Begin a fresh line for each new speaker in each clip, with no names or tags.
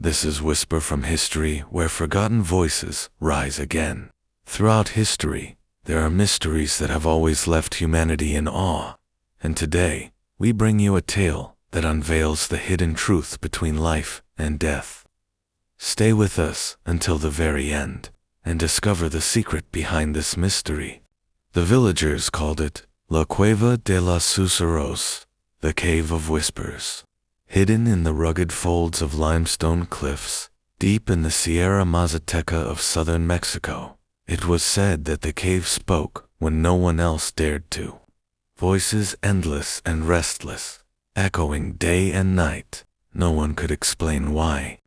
This is Whisper from History, where forgotten voices rise again. Throughout history, there are mysteries that have always left humanity in awe, and today, we bring you a tale that unveils the hidden truth between life and death. Stay with us until the very end, and discover the secret behind this mystery. The villagers called it La Cueva de los Susurros, the Cave of Whispers. Hidden in the rugged folds of limestone cliffs, deep in the Sierra Mazateca of southern Mexico, it was said that the cave spoke when no one else dared to. Voices endless and restless, echoing day and night, no one could explain why.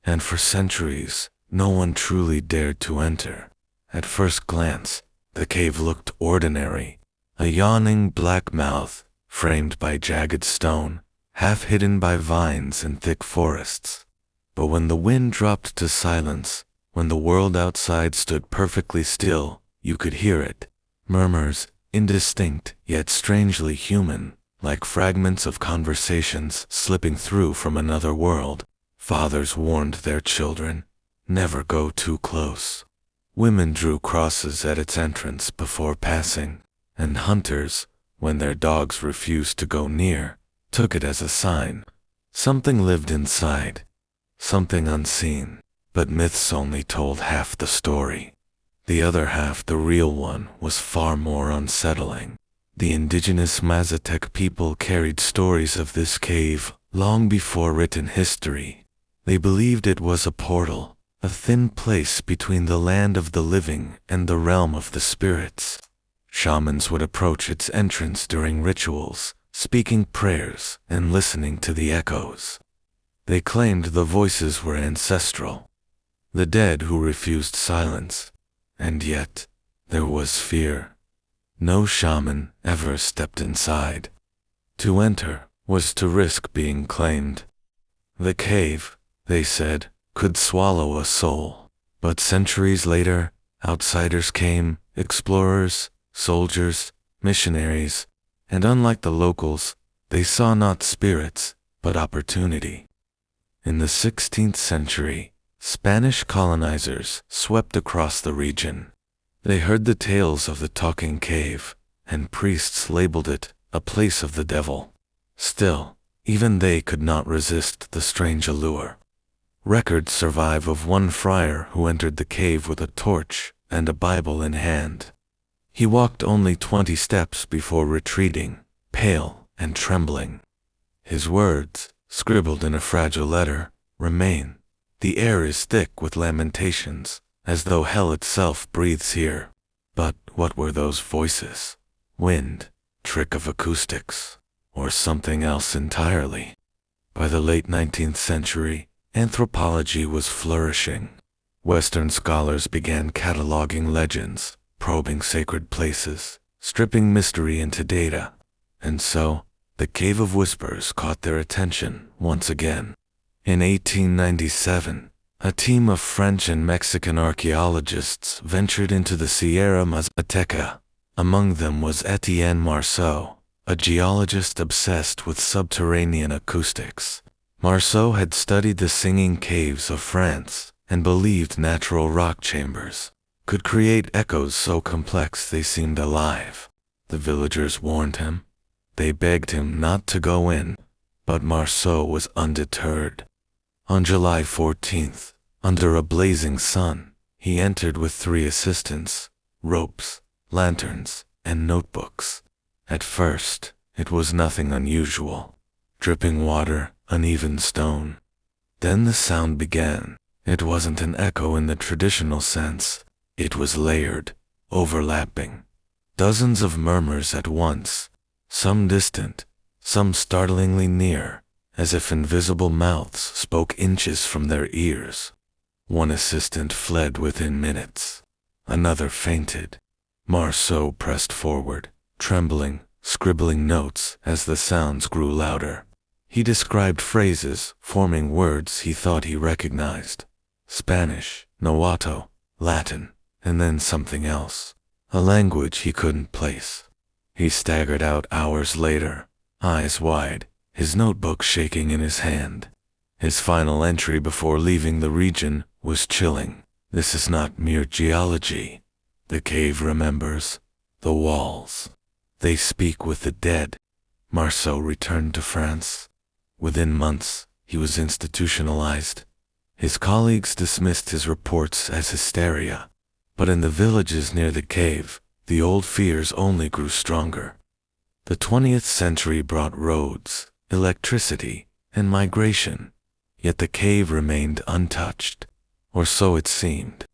And for centuries, no one truly dared to enter. At first glance, the cave looked ordinary, a yawning black mouth, framed by jagged stone, half hidden by vines and thick forests. But when the wind dropped to silence, when the world outside stood perfectly still, you could hear it. Murmurs, indistinct yet strangely human, like fragments of conversations slipping through from another world. Fathers warned their children, never go too close. Women drew crosses at its entrance before passing, and hunters, when their dogs refused to go near, took it as a sign. Something lived inside, something unseen, but myths only told half the story. The other half, the real one, was far more unsettling. The indigenous Mazatec people carried stories of this cave long before written history. They believed it was a portal, a thin place between the land of the living and the realm of the spirits. Shamans would approach its entrance during rituals, speaking prayers and listening to the echoes. They claimed the voices were ancestral, the dead who refused silence, and yet there was fear. No shaman ever stepped inside. To enter was to risk being claimed. The cave, they said, could swallow a soul. But centuries later, outsiders came, explorers, soldiers, missionaries, and unlike the locals, they saw not spirits, but opportunity. In the 16th century, Spanish colonizers swept across the region. They heard the tales of the talking cave, and priests labeled it a place of the devil. Still, even they could not resist the strange allure. Records survive of one friar who entered the cave with a torch and a Bible in hand. He walked only 20 steps before retreating, pale and trembling. His words, scribbled in a fragile letter, remain. The air is thick with lamentations, as though hell itself breathes here. But what were those voices? Wind, trick of acoustics, or something else entirely? By the late 19th century, anthropology was flourishing. Western scholars began cataloging legends, probing sacred places, stripping mystery into data. And so, the Cave of Whispers caught their attention once again. In 1897, a team of French and Mexican archaeologists ventured into the Sierra Mazateca. Among them was Etienne Marceau, a geologist obsessed with subterranean acoustics. Marceau had studied the singing caves of France and believed natural rock chambers could create echoes so complex they seemed alive. The villagers warned him. They begged him not to go in, but Marceau was undeterred. On July 14th, under a blazing sun, he entered with 3 assistants, ropes, lanterns, and notebooks. At first, it was nothing unusual. Dripping water, uneven stone. Then the sound began. It wasn't an echo in the traditional sense. It was layered, overlapping. Dozens of murmurs at once, some distant, some startlingly near, as if invisible mouths spoke inches from their ears. One assistant fled within minutes. Another fainted. Marceau pressed forward, trembling, scribbling notes as the sounds grew louder. He described phrases, forming words he thought he recognized. Spanish, Nahuatl, Latin, and then something else. A language he couldn't place. He staggered out hours later, eyes wide, his notebook shaking in his hand. His final entry before leaving the region was chilling. This is not mere geology. The cave remembers. The walls. They speak with the dead. Marceau returned to France. Within months, he was institutionalized. His colleagues dismissed his reports as hysteria. But in the villages near the cave, the old fears only grew stronger. The 20th century brought roads, electricity, and migration. Yet the cave remained untouched, or so it seemed.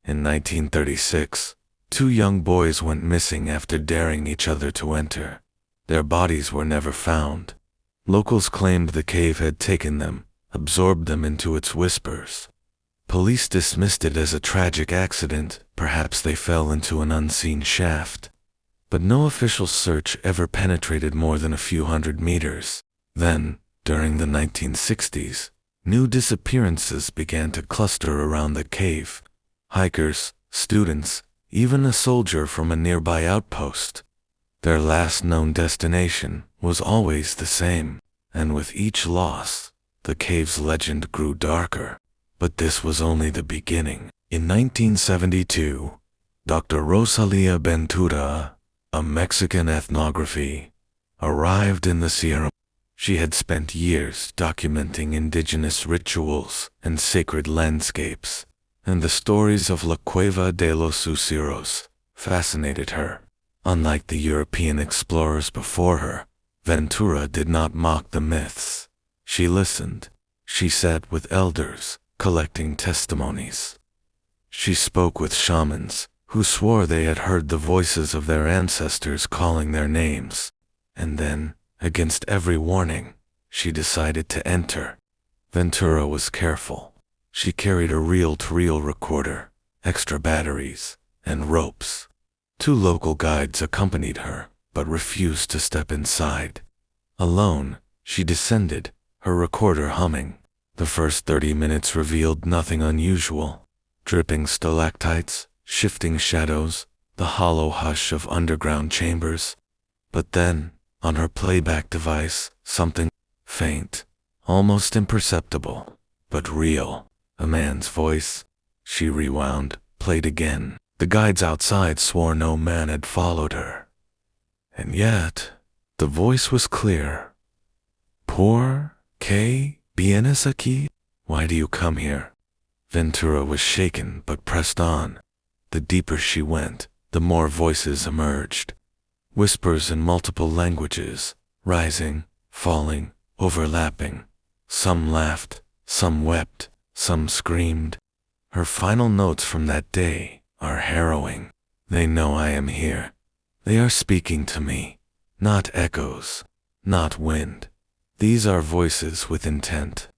In 1936, 2 young boys went missing after daring each other to enter. Their bodies were never found. Locals claimed the cave had taken them, absorbed them into its whispers. Police dismissed it as a tragic accident. Perhaps they fell into an unseen shaft. But no official search ever penetrated more than a few hundred meters. Then, during the 1960s, new disappearances began to cluster around the cave. Hikers, students, even a soldier from a nearby outpost. Their last known destination was always the same, and with each loss, the cave's legend grew darker. But this was only the beginning. In 1972, Dr. Rosalia Ventura, a Mexican ethnography, arrived in the Sierra. She had spent years documenting indigenous rituals and sacred landscapes, and the stories of La Cueva de los Uceros fascinated her. Unlike the European explorers before her, Ventura did not mock the myths. She listened. She sat with elders, collecting testimonies. She spoke with shamans, who swore they had heard the voices of their ancestors calling their names. And then, against every warning, she decided to enter. Ventura was careful. She carried a reel-to-reel recorder, extra batteries, and ropes. 2 local guides accompanied her, but refused to step inside. Alone, she descended, her recorder humming. The first 30 minutes revealed nothing unusual. Dripping stalactites, shifting shadows, the hollow hush of underground chambers. But then, on her playback device, something faint, almost imperceptible, but real. A man's voice. She rewound, played again. The guides outside swore no man had followed her. And yet, the voice was clear. "Por qué vienes aquí? Why do you come here?" Ventura was shaken but pressed on. The deeper she went, the more voices emerged. Whispers in multiple languages, rising, falling, overlapping. Some laughed, some wept, some screamed. Her final notes from that day are harrowing. "They know I am here. They are speaking to me. Not echoes, not wind. These are voices with intent."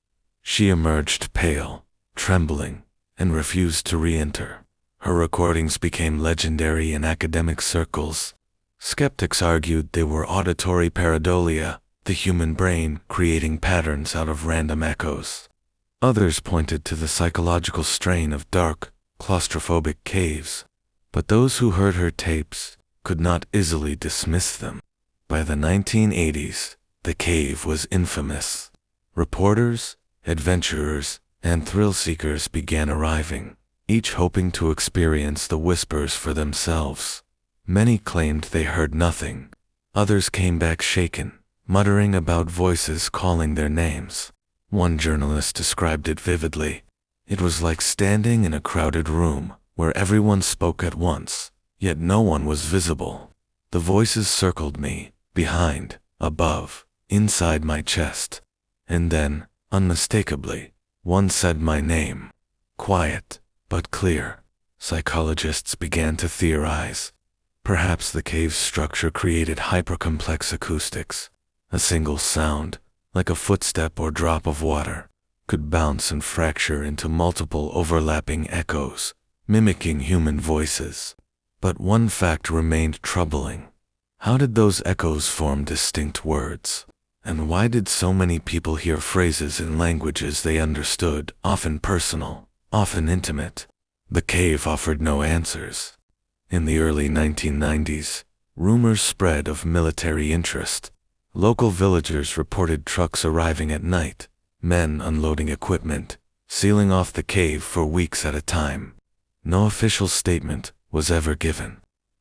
She emerged pale, trembling, and refused to re-enter. Her recordings became legendary in academic circles. Skeptics argued they were auditory pareidolia, the human brain creating patterns out of random echoes. Others pointed to the psychological strain of dark, claustrophobic caves. But those who heard her tapes could not easily dismiss them. By the 1980s, the cave was infamous. Reporters, adventurers, and thrill-seekers began arriving, each hoping to experience the whispers for themselves. Many claimed they heard nothing. Others came back shaken, muttering about voices calling their names. One journalist described it vividly. It was like standing in a crowded room, where everyone spoke at once, yet no one was visible. The voices circled me, behind, above, inside my chest. And then, unmistakably, one said my name. Quiet, but clear. Psychologists began to theorize. Perhaps the cave's structure created hypercomplex acoustics. A single sound, like a footstep or drop of water, could bounce and fracture into multiple overlapping echoes, mimicking human voices. But one fact remained troubling. How did those echoes form distinct words? And why did so many people hear phrases in languages they understood, often personal, often intimate? The cave offered no answers. In the early 1990s, rumors spread of military interest. Local villagers reported trucks arriving at night, men unloading equipment, sealing off the cave for weeks at a time. No official statement was ever given,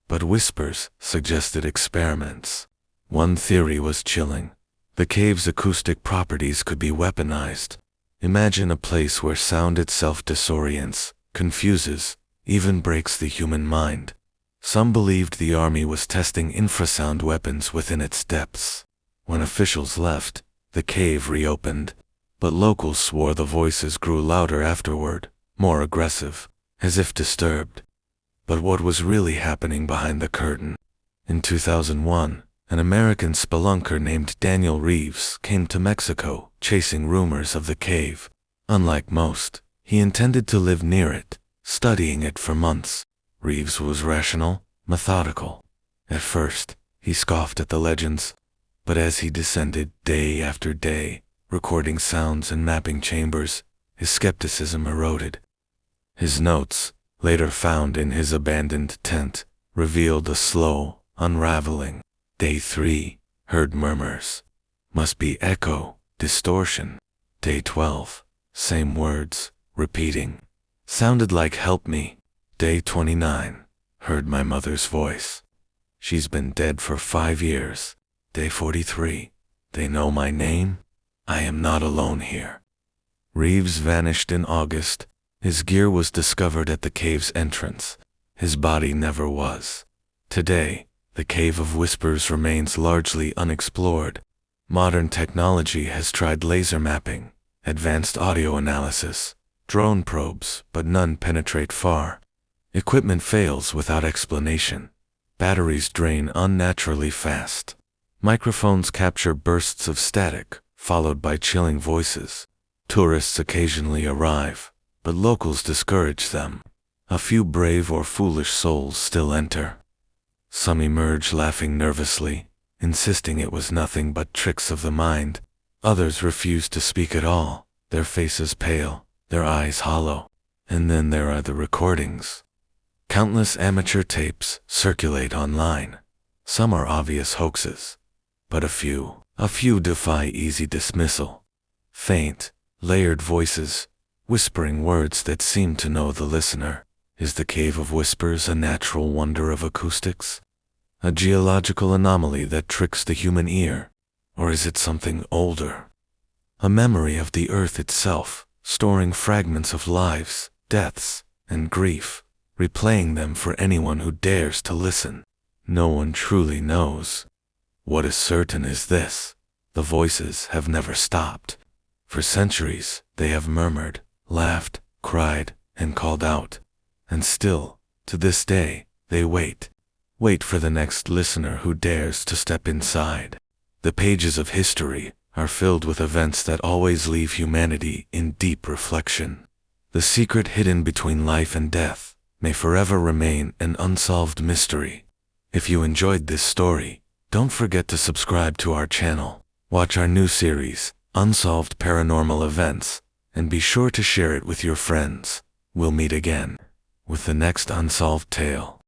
but whispers suggested experiments. One theory was chilling. The cave's acoustic properties could be weaponized. Imagine a place where sound itself disorients, confuses, even breaks the human mind. Some believed the army was testing infrasound weapons within its depths. When officials left, the cave reopened, but locals swore the voices grew louder afterward, more aggressive, as if disturbed. But what was really happening behind the curtain? In 2001, an American spelunker named Daniel Reeves came to Mexico, chasing rumors of the cave. Unlike most, he intended to live near it, studying it for months. Reeves was rational, methodical. At first, he scoffed at the legends, but as he descended day after day, recording sounds and mapping chambers, his skepticism eroded. His notes, later found in his abandoned tent, revealed a slow unraveling. Day 3, heard murmurs. Must be echo, distortion. Day 12, same words, repeating. Sounded like help me. Day 29, heard my mother's voice. She's been dead for 5 years. Day 43, they know my name? I am not alone here. Reeves vanished in August. His gear was discovered at the cave's entrance. His body never was. Today, the Cave of Whispers remains largely unexplored. Modern technology has tried laser mapping, advanced audio analysis, drone probes, but none penetrate far. Equipment fails without explanation. Batteries drain unnaturally fast. Microphones capture bursts of static, followed by chilling voices. Tourists occasionally arrive, but locals discourage them. A few brave or foolish souls still enter. Some emerge laughing nervously, insisting it was nothing but tricks of the mind. Others refuse to speak at all, their faces pale, their eyes hollow. And then there are the recordings. Countless amateur tapes circulate online. Some are obvious hoaxes, but a few defy easy dismissal. Faint, layered voices, whispering words that seem to know the listener. Is the Cave of Whispers a natural wonder of acoustics? A geological anomaly that tricks the human ear? Or is it something older? A memory of the earth itself, storing fragments of lives, deaths, and grief, replaying them for anyone who dares to listen. No one truly knows. What is certain is this: the voices have never stopped. For centuries, they have murmured, laughed, cried, and called out. And still, to this day, they wait for the next listener who dares to step inside. The pages of history are filled with events that always leave humanity in deep reflection. The secret hidden between life and death may forever remain an unsolved mystery. If you enjoyed this story, don't forget to subscribe to our channel, watch our new series, Unsolved Paranormal Events, and be sure to share it with your friends. We'll meet again with the next unsolved tale.